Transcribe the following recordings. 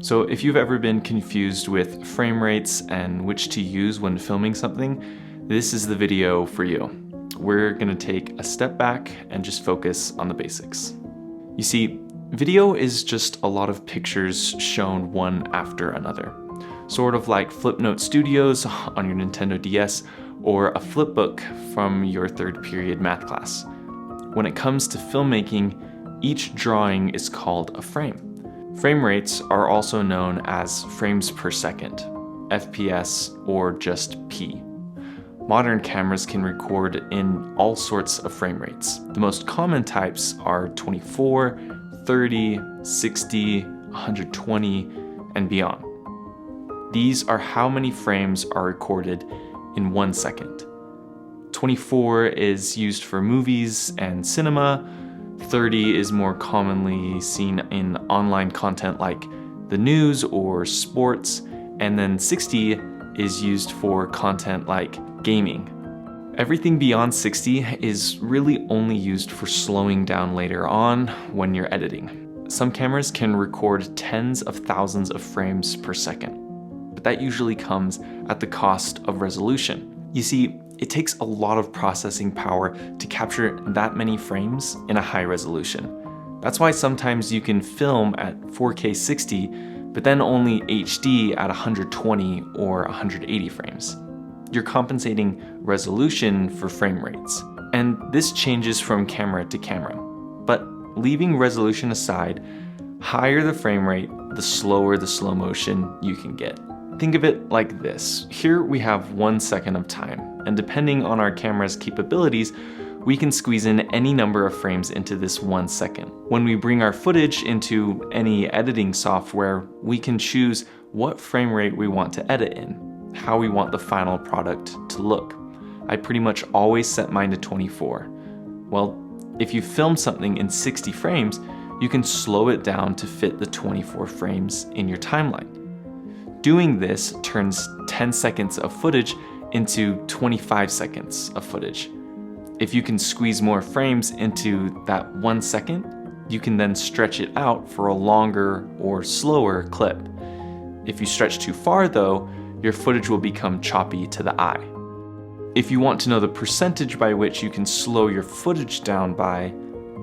So if you've ever been confused with frame rates and which to use when filming something, this is the video for you. We're gonna take a step back and just focus on the basics. You see, video is just a lot of pictures shown one after another. Sort of like Flipnote Studios on your Nintendo DS or a flipbook from your third period math class. When it comes to filmmaking, each drawing is called a frame. Frame rates are also known as frames per second, FPS, or just P. Modern cameras can record in all sorts of frame rates. The most common types are 24, 30, 60, 120, and beyond. These are how many frames are recorded in 1 second. 24 is used for movies and cinema. 30 is more commonly seen in online content like the news or sports, and then 60 is used for content like gaming. Everything beyond 60 is really only used for slowing down later on when you're editing. Some cameras can record tens of thousands of frames per second, but that usually comes at the cost of resolution. You see, it takes a lot of processing power to capture that many frames in a high resolution. That's why sometimes you can film at 4K 60, but then only HD at 120 or 180 frames. You're compensating resolution for frame rates. And this changes from camera to camera. But leaving resolution aside, higher the frame rate, the slower the slow motion you can get. Think of it like this. Here we have 1 second of time, and depending on our camera's capabilities, we can squeeze in any number of frames into this 1 second. When we bring our footage into any editing software, we can choose what frame rate we want to edit in, how we want the final product to look. I pretty much always set mine to 24. Well, if you film something in 60 frames, you can slow it down to fit the 24 frames in your timeline. Doing this turns 10 seconds of footage into 25 seconds of footage. If you can squeeze more frames into that 1 second, you can then stretch it out for a longer or slower clip. If you stretch too far though, your footage will become choppy to the eye. If you want to know the percentage by which you can slow your footage down by,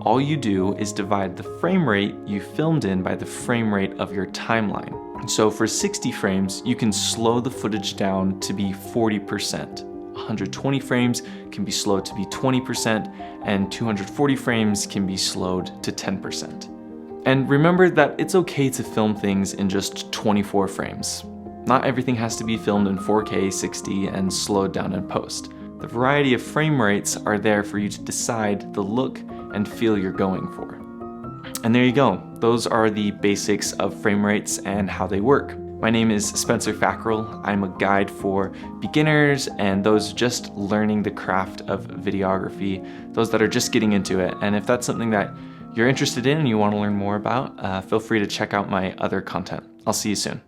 all you do is divide the frame rate you filmed in by the frame rate of your timeline. So for 60 frames, you can slow the footage down to be 40%. 120 frames can be slowed to be 20%, and 240 frames can be slowed to 10%. And remember that it's okay to film things in just 24 frames. Not everything has to be filmed in 4K 60 and slowed down in post. The variety of frame rates are there for you to decide the look and feel you're going for. And there you go. Those are the basics of frame rates and how they work. My name is Spencer Fackrell. I'm a guide for beginners and those just learning the craft of videography, those that are just getting into it. And if that's something that you're interested in and you want to learn more about, feel free to check out my other content. I'll see you soon.